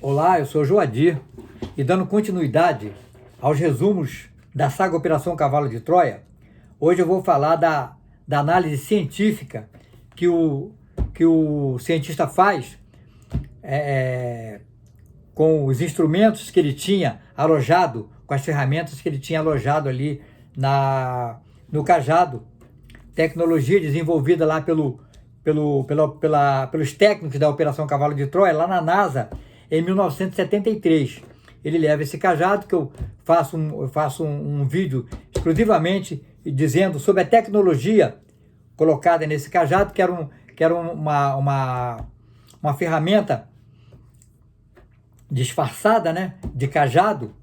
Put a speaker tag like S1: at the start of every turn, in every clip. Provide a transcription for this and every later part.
S1: Olá, eu sou Joadir e dando continuidade aos resumos da saga Operação Cavalo de Troia, hoje eu vou falar da análise científica que o cientista faz com os instrumentos que ele tinha alojado, com as ferramentas que ele tinha alojado ali no cajado, tecnologia desenvolvida lá pelos técnicos da Operação Cavalo de Troia, lá na NASA, em 1973. Ele leva esse cajado, que eu faço um vídeo exclusivamente dizendo sobre a tecnologia colocada nesse cajado, que era uma ferramenta disfarçada, né, de cajado,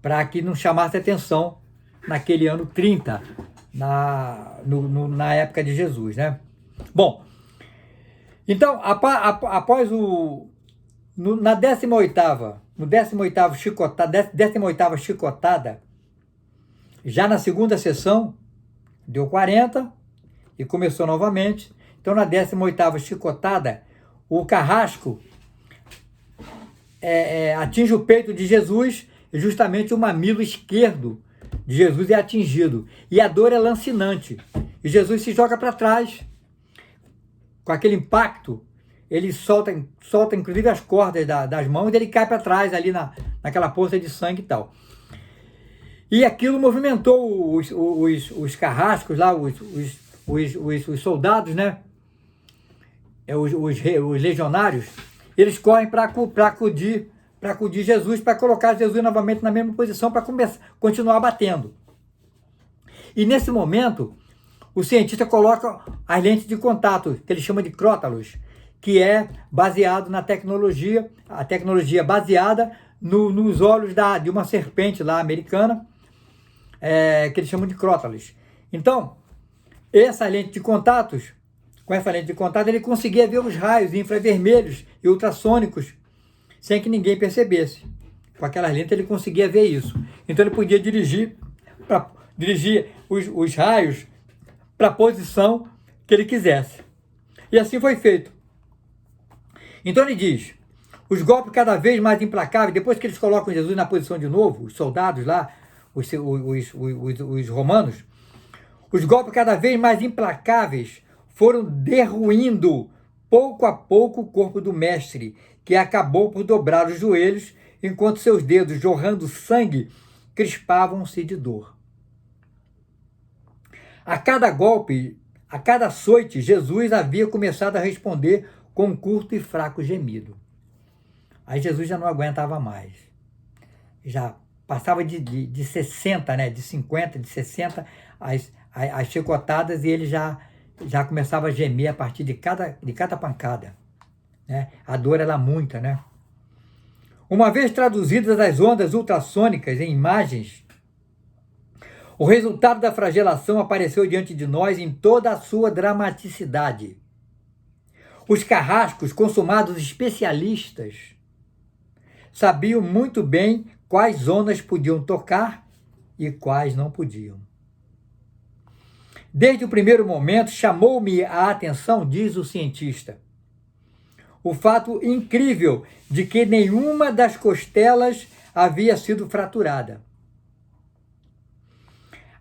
S1: para que não chamasse atenção naquele ano 30, na época de Jesus, né? Bom, então, após na 18ª chicotada, já na segunda sessão, deu 40 e começou novamente. Então, na 18ª chicotada, o carrasco atinge o peito de Jesus e justamente o mamilo esquerdo de Jesus é atingido. E a dor é lancinante. E Jesus se joga para trás. Com aquele impacto, ele solta inclusive as cordas das mãos, e ele cai para trás ali naquela poça de sangue e tal. E aquilo movimentou os carrascos lá, os soldados, né? Os legionários, eles correm para acudir Jesus, para colocar Jesus novamente na mesma posição, para continuar batendo. E nesse momento, o cientista coloca as lentes de contato, que ele chama de crótalos, que é baseado na tecnologia, a tecnologia baseada nos olhos de uma serpente lá americana, que eles chamam de crótalos. Então, com essa lente de contato, ele conseguia ver os raios infravermelhos e ultrassônicos sem que ninguém percebesse. Com aquelas lentes ele conseguia ver isso. Então ele podia dirigir os raios para a posição que ele quisesse. E assim foi feito. Então ele diz, os golpes cada vez mais implacáveis, depois que eles colocam Jesus na posição de novo, os soldados lá, os romanos, os golpes cada vez mais implacáveis foram derruindo pouco a pouco o corpo do mestre, que acabou por dobrar os joelhos, enquanto seus dedos, jorrando sangue, crispavam-se de dor. A cada golpe, a cada açoite, Jesus havia começado a responder com um curto e fraco gemido. Aí Jesus já não aguentava mais. Já passava de 60, né? De 50, de 60 as chicotadas, e ele já começava a gemer a partir de cada pancada, né? A dor era muita, né? Uma vez traduzidas as ondas ultrassônicas em imagens, o resultado da flagelação apareceu diante de nós em toda a sua dramaticidade. Os carrascos, consumados especialistas, sabiam muito bem quais zonas podiam tocar e quais não podiam. Desde o primeiro momento, chamou-me a atenção, diz o cientista, o fato incrível de que nenhuma das costelas havia sido fraturada.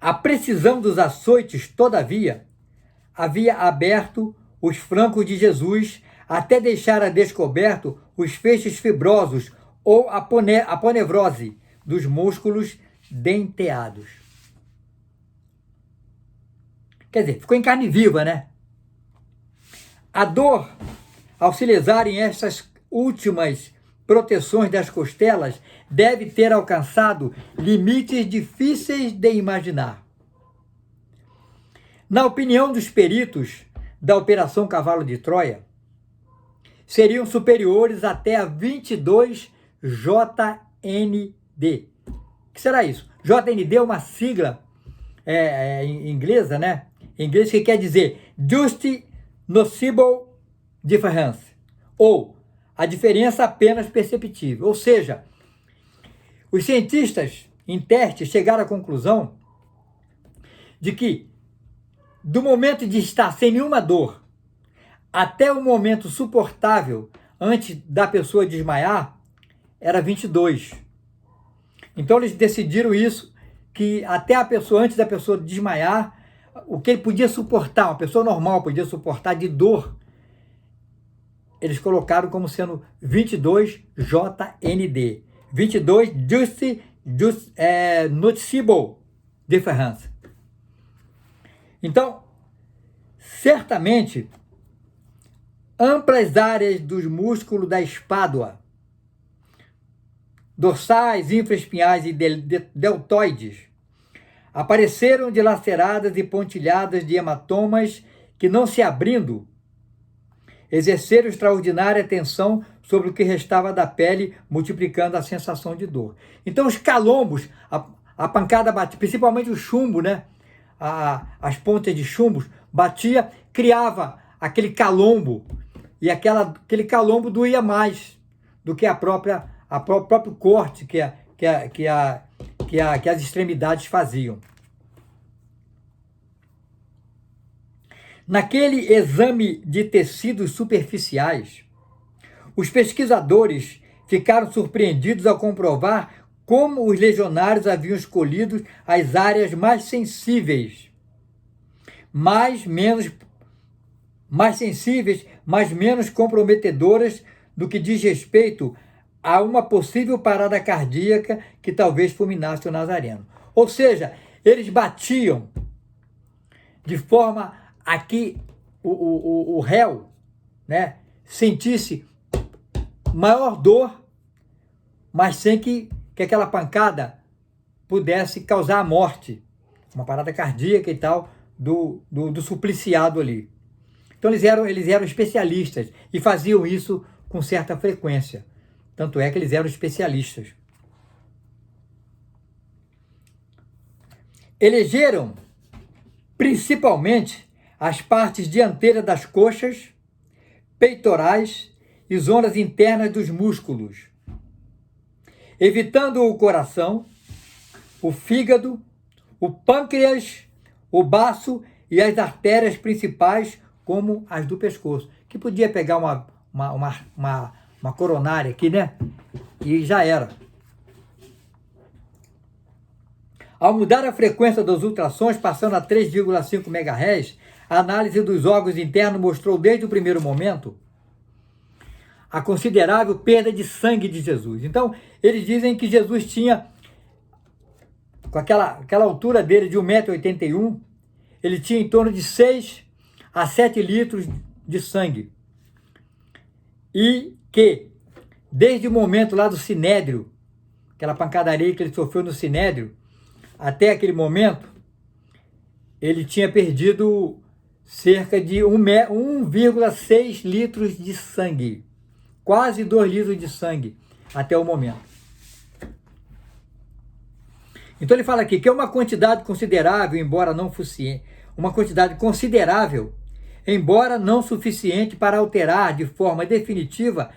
S1: A precisão dos açoites, todavia, havia aberto os flancos de Jesus até deixar a descoberto os feixes fibrosos ou a ponevrose dos músculos denteados. Quer dizer, ficou em carne viva, né? A dor, ao se lesarem essas últimas proteções das costelas, deve ter alcançado limites difíceis de imaginar. Na opinião dos peritos da Operação Cavalo de Troia, seriam superiores até a 22 JND. O que será isso? JND é uma sigla inglesa, né? Em inglês, que quer dizer Just Noticeable Difference, ou a diferença apenas perceptível. Ou seja, os cientistas em testes chegaram à conclusão de que do momento de estar sem nenhuma dor até o momento suportável, antes da pessoa desmaiar era 22. Então eles decidiram isso, que até a pessoa, antes da pessoa desmaiar, o que ele podia suportar, uma pessoa normal podia suportar de dor, eles colocaram como sendo 22 JND. 22 Noticeable Difference. Então, certamente, amplas áreas dos músculos da espádua, dorsais, infraespinhais e deltoides, apareceram dilaceradas e pontilhadas de hematomas que, não se abrindo, exerceram extraordinária tensão sobre o que restava da pele, multiplicando a sensação de dor. Então, os calombos, a pancada batia, principalmente o chumbo, né? As pontas de chumbos, batia, criava aquele calombo, e aquele calombo doía mais do que o próprio corte que as extremidades faziam. Naquele exame de tecidos superficiais, os pesquisadores ficaram surpreendidos ao comprovar como os legionários haviam escolhido as áreas mais sensíveis, mais sensíveis, mas menos comprometedoras do que diz respeito a uma possível parada cardíaca que talvez fulminasse o Nazareno. Ou seja, eles batiam de forma a que o réu, né, sentisse maior dor, mas sem que aquela pancada pudesse causar a morte, uma parada cardíaca e tal, do supliciado ali. Então eles eram especialistas e faziam isso com certa frequência. Tanto é que eles eram especialistas. Elegeram principalmente as partes dianteiras das coxas, peitorais e zonas internas dos músculos, evitando o coração, o fígado, o pâncreas, o baço e as artérias principais, como as do pescoço, que podia pegar uma coronária aqui, né? E já era. Ao mudar a frequência dos ultrassons, passando a 3,5 MHz, a análise dos órgãos internos mostrou desde o primeiro momento a considerável perda de sangue de Jesus. Então, eles dizem que Jesus tinha, com aquela altura dele de 1,81 m, ele tinha em torno de 6 a 7 litros de sangue. E que, desde o momento lá do Sinédrio, aquela pancadaria que ele sofreu no Sinédrio, até aquele momento, ele tinha perdido cerca de 1,6 litros de sangue. Quase 2 litros de sangue até o momento. Então ele fala aqui que é uma quantidade considerável, embora não suficiente, uma quantidade considerável, embora não suficiente para alterar de forma definitiva,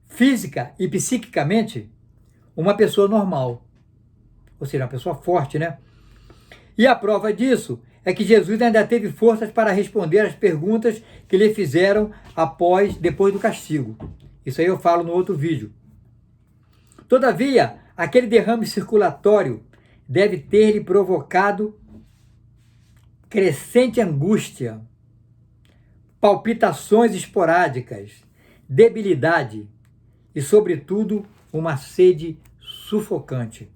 S1: física e psiquicamente, uma pessoa normal. Ou seja, uma pessoa forte, né? E a prova disso é que Jesus ainda teve forças para responder às perguntas que lhe fizeram depois do castigo. Isso aí eu falo no outro vídeo. Todavia, aquele derrame circulatório deve ter-lhe provocado crescente angústia, palpitações esporádicas, debilidade e, sobretudo, uma sede sufocante.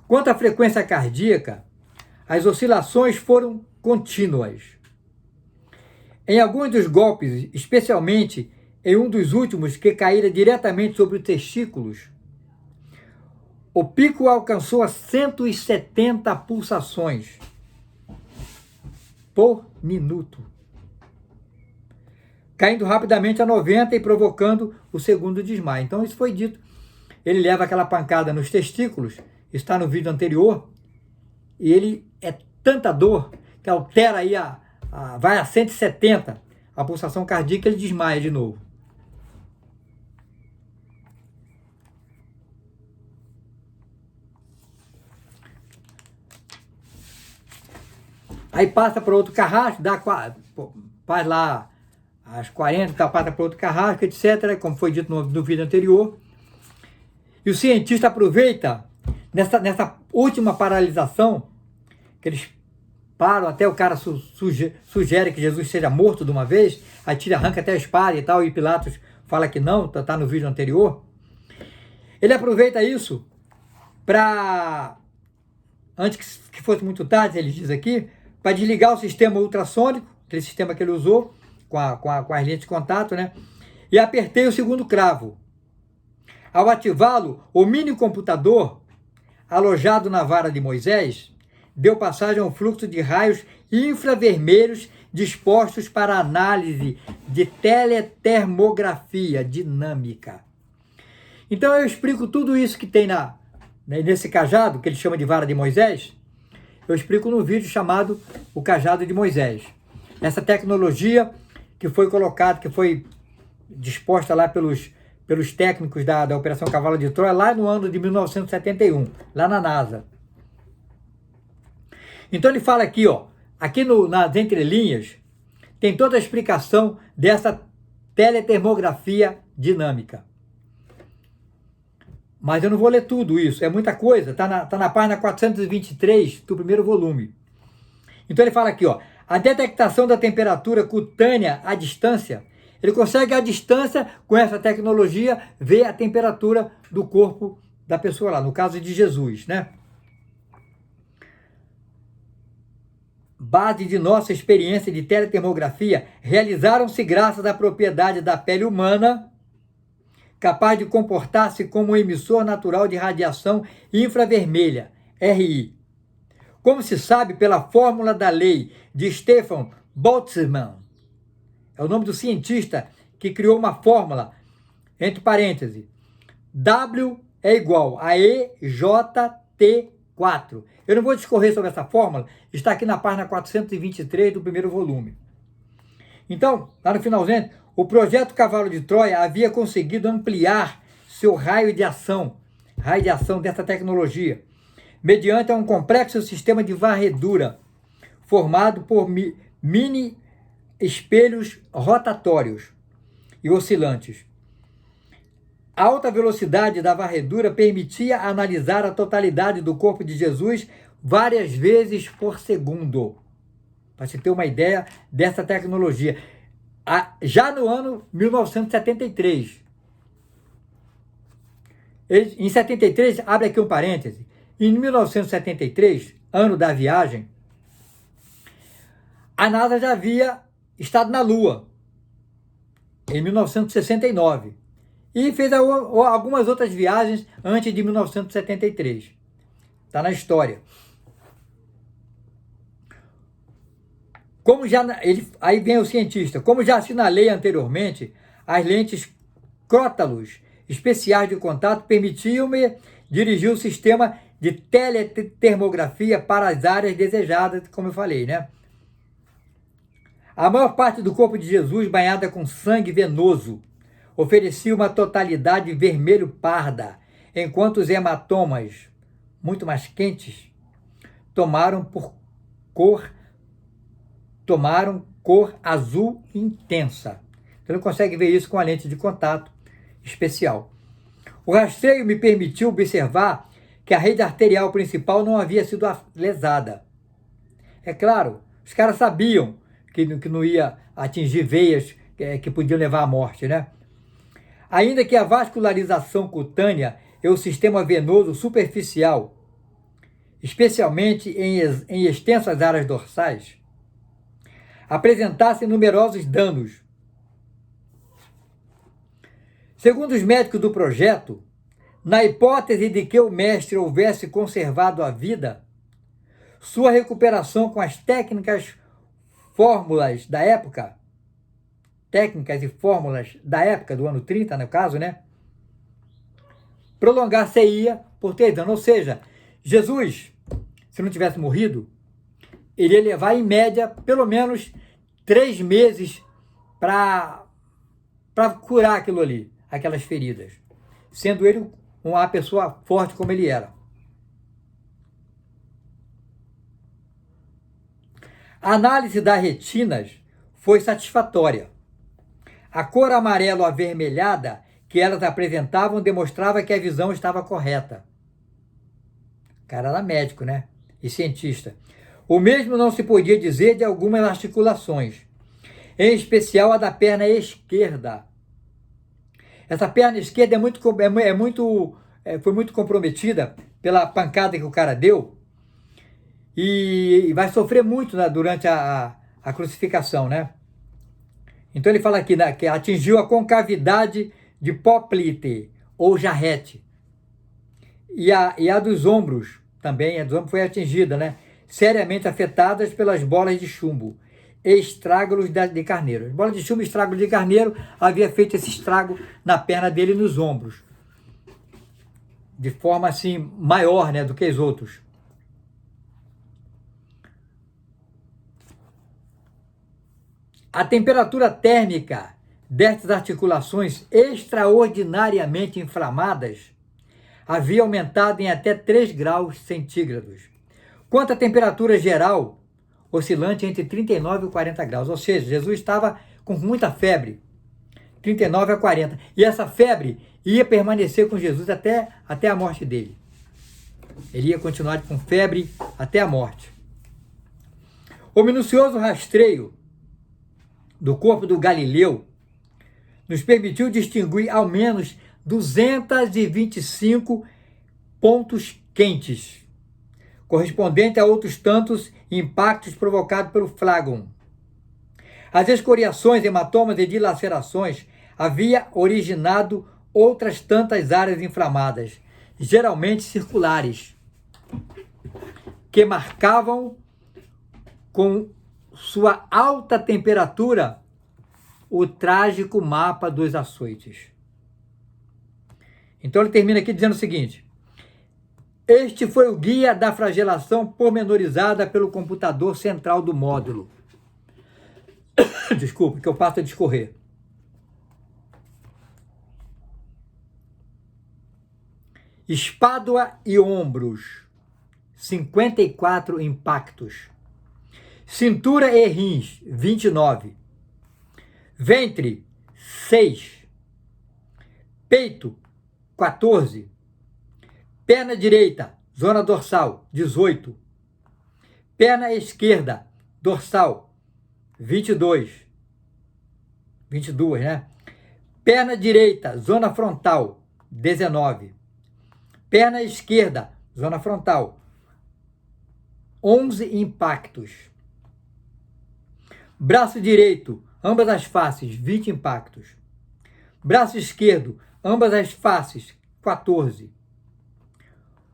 S1: Quanto à frequência cardíaca, as oscilações foram contínuas. Em alguns dos golpes, especialmente em um dos últimos que caíra diretamente sobre os testículos, o pico alcançou a 170 pulsações por minuto, caindo rapidamente a 90 e provocando o segundo desmaio. Então isso foi dito. Ele leva aquela pancada nos testículos, está no vídeo anterior, e ele é tanta dor que altera aí vai a 170 a pulsação cardíaca, ele desmaia de novo. Aí passa para outro carrasco, faz lá as 40, passa para outro carrasco, etc., como foi dito no vídeo anterior. E o cientista aproveita, nessa última paralisação, que eles param, até o cara sugere que Jesus seja morto de uma vez, aí arranca até a espada e tal, e Pilatos fala que não, está no vídeo anterior. Ele aproveita isso para, antes que fosse muito tarde, ele diz aqui, para desligar o sistema ultrassônico, aquele sistema que ele usou, com as lentes de contato, né? E apertei o segundo cravo. Ao ativá-lo, o mini computador, alojado na vara de Moisés, deu passagem ao fluxo de raios infravermelhos dispostos para análise de teletermografia dinâmica. Então eu explico tudo isso que tem nesse cajado, que ele chama de vara de Moisés, eu explico no vídeo chamado O Cajado de Moisés. Essa tecnologia que foi colocada, que foi disposta lá pelos técnicos da Operação Cavalo de Troia, lá no ano de 1971, lá na NASA. Então ele fala aqui, ó, aqui nas entrelinhas, tem toda a explicação dessa teletermografia dinâmica. Mas eu não vou ler tudo isso, é muita coisa, tá na página 423 do primeiro volume. Então ele fala aqui, ó, a detectação da temperatura cutânea à distância, ele consegue à distância, com essa tecnologia, ver a temperatura do corpo da pessoa lá, no caso de Jesus, né? Base de nossa experiência de teletermografia, realizaram-se graças à propriedade da pele humana, capaz de comportar-se como um emissor natural de radiação infravermelha, RI. Como se sabe pela fórmula da lei de Stefan Boltzmann, é o nome do cientista que criou uma fórmula, entre parênteses, W é igual a EJT4. Eu não vou discorrer sobre essa fórmula, está aqui na página 423 do primeiro volume. Então, lá no finalzinho, o projeto Cavalo de Troia havia conseguido ampliar seu raio de ação dessa tecnologia, mediante um complexo sistema de varredura, formado por mini espelhos rotatórios e oscilantes. A alta velocidade da varredura permitia analisar a totalidade do corpo de Jesus várias vezes por segundo. Para você ter uma ideia dessa tecnologia. Já no ano 1973. Em 73, abre aqui um parêntese. Em 1973, ano da viagem, a NASA já havia estado na Lua, em 1969. E fez algumas outras viagens antes de 1973. Está na história. Aí vem o cientista. Como já assinalei anteriormente, as lentes Crótalos especiais de contato permitiam-me dirigir o sistema de teletermografia para as áreas desejadas, como eu falei, né? A maior parte do corpo de Jesus, banhada com sangue venoso, oferecia uma totalidade vermelho-parda, enquanto os hematomas, muito mais quentes, tomaram cor azul intensa. Então ele consegue ver isso com a lente de contato especial. O rastreio me permitiu observar que a rede arterial principal não havia sido lesada. É claro, os caras sabiam que não ia atingir veias que podiam levar à morte, né? Ainda que a vascularização cutânea e o sistema venoso superficial, especialmente em extensas áreas dorsais, apresentassem numerosos danos. Segundo os médicos do projeto, na hipótese de que o mestre houvesse conservado a vida, sua recuperação com as fórmulas da época, técnicas e fórmulas da época, do ano 30, no caso, né? Prolongar-se-ia por 3 anos. Ou seja, Jesus, se não tivesse morrido, ele ia levar, em média, pelo menos 3 meses para curar aquilo ali, aquelas feridas. Sendo ele uma pessoa forte como ele era. A análise das retinas foi satisfatória. A cor amarelo avermelhada que elas apresentavam demonstrava que a visão estava correta. O cara era médico, né? E cientista. O mesmo não se podia dizer de algumas articulações, em especial a da perna esquerda. Essa perna esquerda foi muito comprometida pela pancada que o cara deu e vai sofrer muito, né, durante a crucificação, né? Então ele fala aqui, né, que atingiu a concavidade de Poplite, ou jarrete. E a dos ombros também, a dos ombros foi atingida, né? Seriamente afetadas pelas bolas de chumbo e estrágulos de carneiro. As bolas de chumbo e estrágulos de carneiro havia feito esse estrago na perna dele e nos ombros. De forma assim, maior, né, do que os outros. A temperatura térmica destas articulações extraordinariamente inflamadas havia aumentado em até 3 graus centígrados. Quanto à temperatura geral, oscilante entre 39 e 40 graus. Ou seja, Jesus estava com muita febre, 39 a 40. E essa febre ia permanecer com Jesus até a morte dele. Ele ia continuar com febre até a morte. O minucioso rastreio do corpo do Galileu nos permitiu distinguir ao menos 225 pontos quentes, correspondente a outros tantos impactos provocados pelo flagum. As escoriações, hematomas e dilacerações haviam originado outras tantas áreas inflamadas, geralmente circulares, que marcavam com sua alta temperatura o trágico mapa dos açoites. Então ele termina aqui dizendo o seguinte: este foi o guia da flagelação pormenorizada pelo computador central do módulo. Desculpe, que eu passo a discorrer. Espádua e ombros, 54 impactos. Cintura e rins, 29. Ventre, 6. Peito, 14. Perna direita, zona dorsal, 18. Perna esquerda, dorsal, 22, né? Perna direita, zona frontal, 19. Perna esquerda, zona frontal, 11 impactos. Braço direito, ambas as faces, 20 impactos. Braço esquerdo, ambas as faces, 14.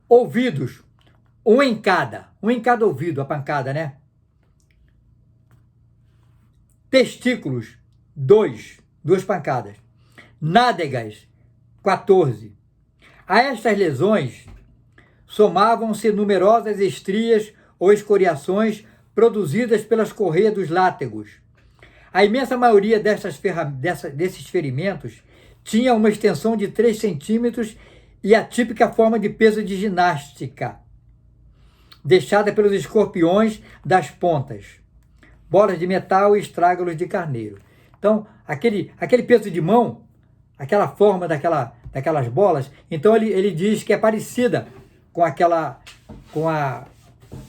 S1: Ouvidos, um em cada ouvido, a pancada, né? Testículos, 2 pancadas. Nádegas, 14. A estas lesões somavam-se numerosas estrias ou escoriações produzidas pelas correias dos látegos. A imensa maioria desses ferimentos tinha uma extensão de 3 centímetros e a típica forma de peso de ginástica, deixada pelos escorpiões das pontas, bolas de metal e estrágulos de carneiro. Então, aquele peso de mão, aquela forma daquelas bolas, então ele diz que é parecida com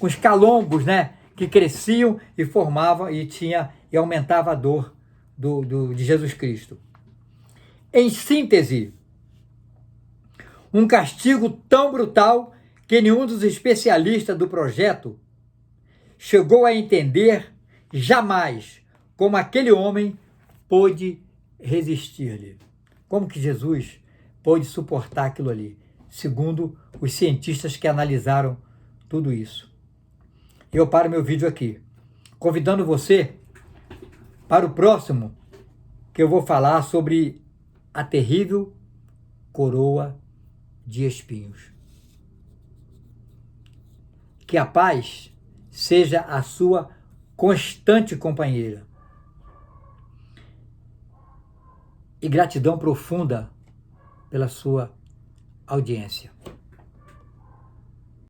S1: os calombos, né, que cresciam e formavam e aumentava a dor de Jesus Cristo. Em síntese, um castigo tão brutal que nenhum dos especialistas do projeto chegou a entender jamais como aquele homem pôde resistir-lhe. Como que Jesus pôde suportar aquilo ali, segundo os cientistas que analisaram tudo isso. Eu paro meu vídeo aqui, convidando você para o próximo, que eu vou falar sobre a terrível coroa de espinhos. Que a paz seja a sua constante companheira. E gratidão profunda pela sua audiência.